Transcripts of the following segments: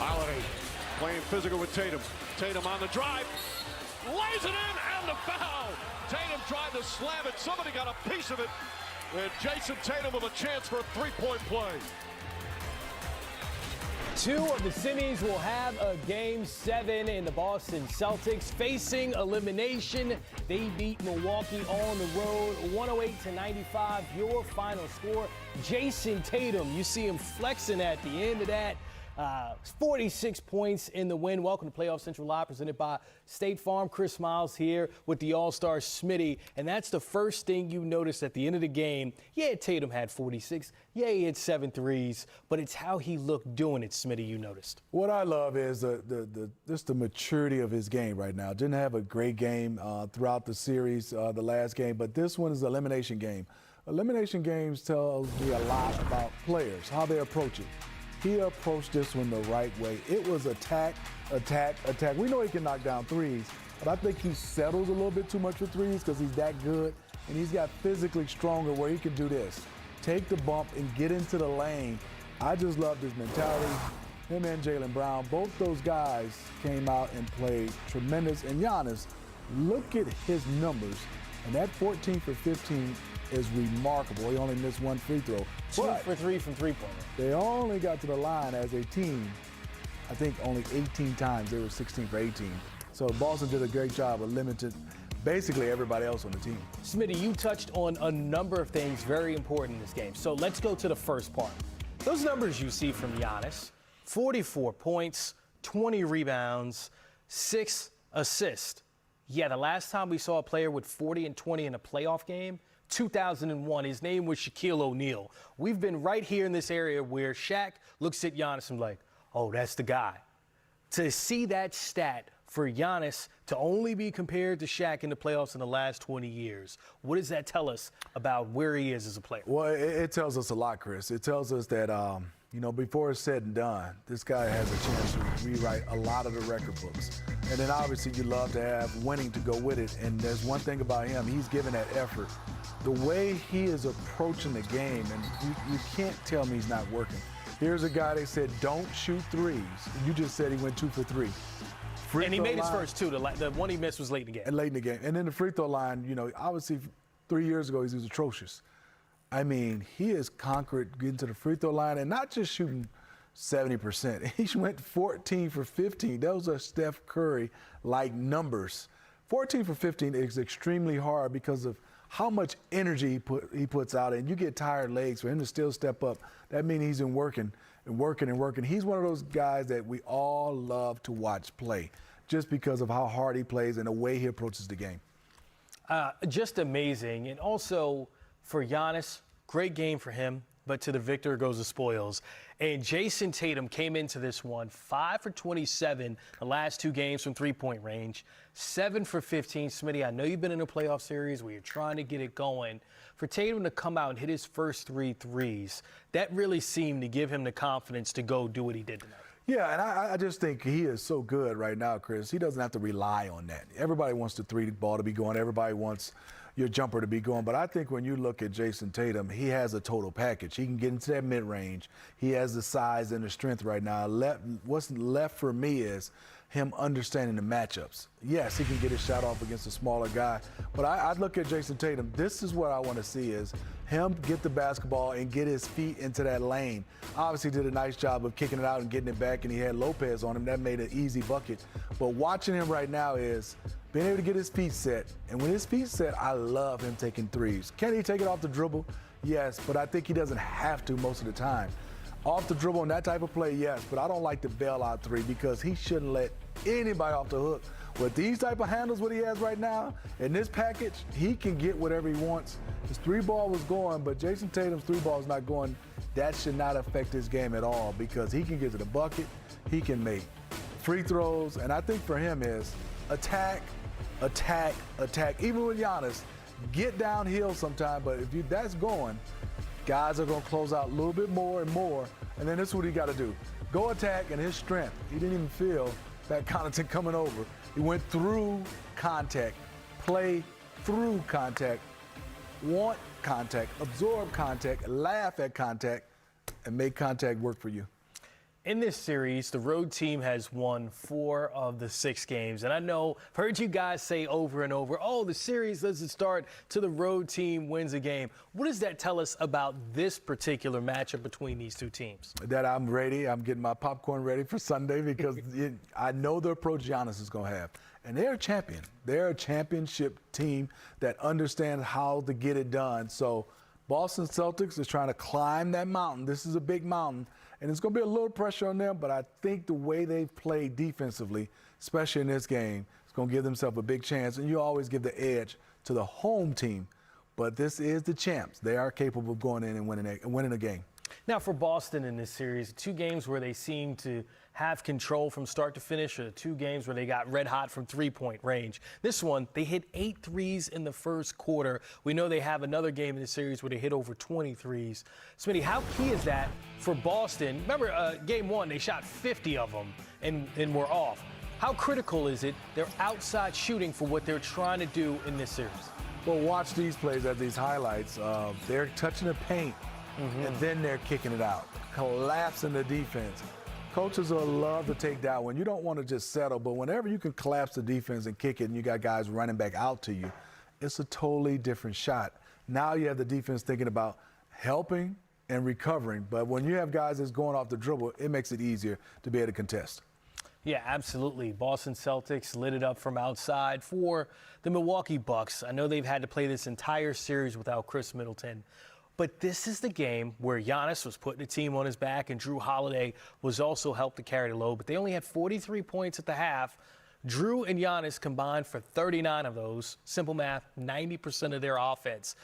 Holiday playing physical with Tatum. Tatum on the drive, lays it in, and the foul. Tatum tried to slam it. Somebody got a piece of it. And Jayson Tatum with a chance for a three-point play. Two of the semis will have a Game 7 in the Boston Celtics facing elimination. They beat Milwaukee on the road, 108-95. Your final score. Jayson Tatum, you see him flexing at the end of that. 46 points in the win. Welcome to Playoff Central Live, presented by State Farm. Chris Miles here with the All-Star Smitty. And that's the first thing you notice at the end of the game. Yeah, Tatum had 46. Yeah, he had 7 threes. But it's how he looked doing it, Smitty, you noticed. What I love is just the maturity of his game right now. Didn't have a great game throughout the series, the last game. But this one is an elimination game. Elimination games tell me a lot about players, how they approach it. He approached this one the right way. It was attack, attack, attack. We know he can knock down threes, but I think he settles a little bit too much with threes because he's that good, and he's got physically stronger where he can do this. Take the bump and get into the lane. I just love his mentality. Him and Jaylen Brown, both those guys came out and played tremendous. And Giannis, look at his numbers. And that 14 for 15 is remarkable. He only missed one free throw. 2 for 3 from three-pointer. They only got to the line as a team, I think only 18 times. They were 16 for 18. So Boston did a great job of limiting basically everybody else on the team. Smitty, you touched on a number of things very important in this game. So let's go to the first part. Those numbers you see from Giannis, 44 points, 20 rebounds, 6 assists. Yeah, the last time we saw a player with 40 and 20 in a playoff game, 2001. His name was Shaquille O'Neal. We've been right here in this area where Shaq looks at Giannis and like, oh, that's the guy. To see that stat for Giannis to only be compared to Shaq in the playoffs in the last 20 years, what does that tell us about where he is as a player? Well, it tells us a lot, Chris. It tells us that, before it's said and done, this guy has a chance to rewrite a lot of the record books. And then obviously you love to have winning to go with it. And there's one thing about him, he's given that effort. The way he is approaching the game, and you can't tell me he's not working. Here's a guy they said, don't shoot threes. You just said he went 2 for 3. And he made his first two. The one he missed was late in the game. And late in the game. And then the free throw line, obviously 3 years ago he was atrocious. I mean, he has conquered getting to the free throw line and not just shooting 70%. He went 14 for 15. Those are Steph Curry-like numbers. 14 for 15 is extremely hard because of how much energy he puts out, and you get tired legs. For him to still step up, that means he's been working and working and working. He's one of those guys that we all love to watch play just because of how hard he plays and the way he approaches the game. Just amazing. And also for Giannis, great game for him, but to the victor goes the spoils. And Jayson Tatum came into this one 5 for 27 the last 2 games from three-point range, 7 for 15. Smitty, I know you've been in a playoff series where you're trying to get it going. For Tatum to come out and hit his first 3 threes, that really seemed to give him the confidence to go do what he did tonight. Yeah, and I just think he is so good right now, Chris. He doesn't have to rely on that. Everybody wants the 3 ball to be going. Everybody wants your jumper to be going. But I think when you look at Jayson Tatum, he has a total package. He can get into that mid-range. He has the size and the strength right now. What's left for me is him understanding the matchups. Yes, he can get his shot off against a smaller guy, but I look at Jayson Tatum. This is what I want to see is him get the basketball and get his feet into that lane. Obviously did a nice job of kicking it out and getting it back, and he had Lopez on him. That made an easy bucket. But watching him right now is being able to get his feet set. And when his feet set, I love him taking threes. Can he take it off the dribble? Yes, but I think he doesn't have to most of the time. Off the dribble on that type of play, yes, but I don't like the bailout 3 because he shouldn't let anybody off the hook. With these type of handles, what he has right now, in this package, he can get whatever he wants. His 3 ball was going, but Jayson Tatum's 3 ball is not going. That should not affect his game at all because he can get to the bucket, he can make free throws, and I think for him is attack, attack, attack. Even with Giannis, get downhill sometime, but if that's going, guys are going to close out a little bit more and more, and then this is what he got to do. Go attack, and his strength. He didn't even feel that Connaughton coming over. He went through contact, play through contact, want contact, absorb contact, laugh at contact, and make contact work for you. In this series, the road team has won 4 of the 6 games. And I know, I've heard you guys say over and over, oh, the series doesn't start till the road team wins a game. What does that tell us about this particular matchup between these two teams? That I'm ready. I'm getting my popcorn ready for Sunday because I know the approach Giannis is going to have. And they're a champion. They're a championship team that understands how to get it done. So Boston Celtics is trying to climb that mountain. This is a big mountain. And it's going to be a little pressure on them, but I think the way they've played defensively, especially in this game, is going to give themselves a big chance. And you always give the edge to the home team. But this is the champs. They are capable of going in and winning a game. Now, for Boston in this series, 2 games where they seem to have control from start to finish, or 2 games where they got red hot from three-point range. This one, they hit 8 threes in the first quarter. We know they have another game in the series where they hit over 20 threes. Smitty, how key is that for Boston? Remember, game 1, they shot 50 of them and were off. How critical is it, their outside shooting, for what they're trying to do in this series? Well, watch these plays at these highlights. They're touching the paint, and then they're kicking it out, collapsing the defense. Coaches will love to take that one. You don't want to just settle, but whenever you can collapse the defense and kick it and you got guys running back out to you, it's a totally different shot. Now you have the defense thinking about helping and recovering, but when you have guys that's going off the dribble, it makes it easier to be able to contest. Yeah, absolutely. Boston Celtics lit it up from outside for the Milwaukee Bucks. I know they've had to play this entire series without Chris Middleton. But this is the game where Giannis was putting the team on his back and Drew Holiday was also helped to carry the load. But they only had 43 points at the half. Drew and Giannis combined for 39 of those. Simple math, 90% of their offense.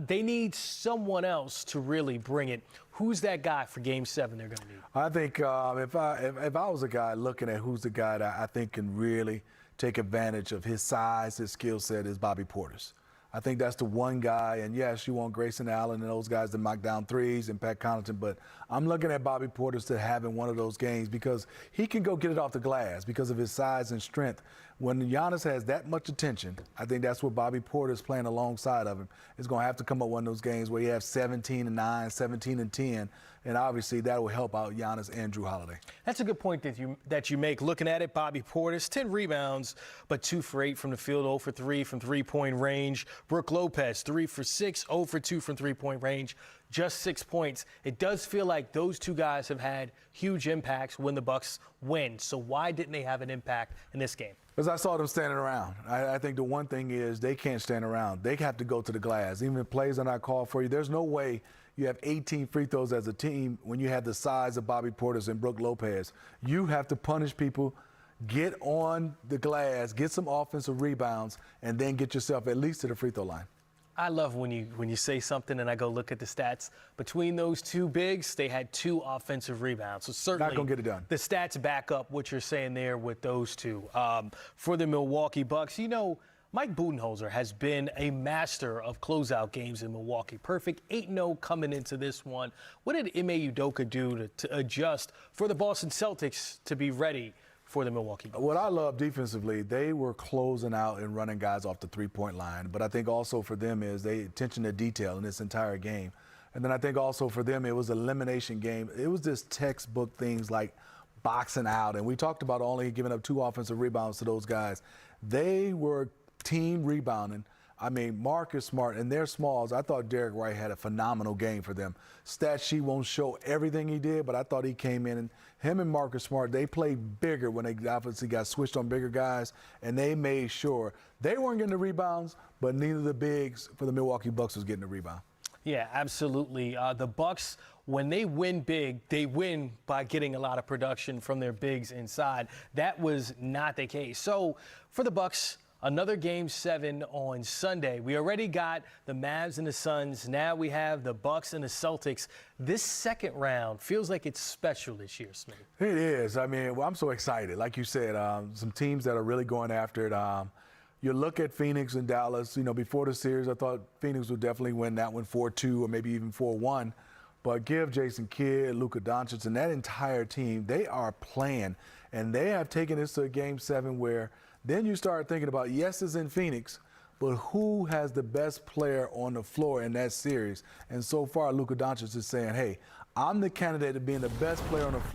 They need someone else to really bring it. Who's that guy for Game 7 they're going to need? I think if I was a guy looking at who's the guy that I think can really take advantage of his size, his skill set, is Bobby Portis. I think that's the one guy, and yes, you want Grayson Allen and those guys to knock down threes and Pat Connaughton, but I'm looking at Bobby Portis to have in one of those games because he can go get it off the glass because of his size and strength. When Giannis has that much attention, I think that's what Bobby Portis playing alongside of him is going to have to come up one of those games where you have 17-9, 17-10, and obviously that will help out Giannis and Drew Holiday. That's a good point that you make. Looking at it, Bobby Portis, 10 rebounds, but 2 for 8 from the field, 0 for 3 from three-point range. Brook Lopez, 3 for 6, 0 for 2 from three-point range, just 6 points. It does feel like those 2 guys have had huge impacts when the Bucks win. So why didn't they have an impact in this game? Because I saw them standing around. I think the one thing is they can't stand around. They have to go to the glass. Even if plays are not called for you, there's no way you have 18 free throws as a team when you have the size of Bobby Portis and Brook Lopez. You have to punish people, get on the glass, get some offensive rebounds, and then get yourself at least to the free throw line. I love when you say something and I go look at the stats. Between those 2 bigs, they had 2 offensive rebounds. So certainly not gonna get it done. The stats back up what you're saying there with those 2. For the Milwaukee Bucks, you know, Mike Budenholzer has been a master of closeout games in Milwaukee. Perfect 8-0 coming into this one. What did Ime Udoka do to adjust for the Boston Celtics to be ready for the Milwaukee Bucks? What I love defensively, they were closing out and running guys off the three-point line. But I think also for them is they attention to detail in this entire game. And then I think also for them it was an elimination game. It was just textbook things like boxing out. And we talked about only giving up 2 offensive rebounds to those guys. They were team rebounding. I mean, Marcus Smart and their smalls, I thought Derek White had a phenomenal game for them. Stat sheet won't show everything he did, but I thought he came in, and him and Marcus Smart, they played bigger when they obviously got switched on bigger guys, and they made sure they weren't getting the rebounds, but neither the bigs for the Milwaukee Bucks was getting the rebound. Yeah, absolutely. The Bucks, when they win big, they win by getting a lot of production from their bigs inside. That was not the case. So for the Bucks, another Game 7 on Sunday. We already got the Mavs and the Suns. Now we have the Bucks and the Celtics. This second round feels like it's special this year, Smith. It is. I mean, well, I'm so excited. Like you said, some teams that are really going after it. You look at Phoenix and Dallas. You know, before the series, I thought Phoenix would definitely win that one 4-2 or maybe even 4-1. But give Jason Kidd, Luka Doncic, and that entire team, they are playing. And they have taken this to a Game 7 where then you start thinking about, yes, it's in Phoenix, but who has the best player on the floor in that series? And so far, Luka Doncic is saying, hey, I'm the candidate of being the best player on the floor.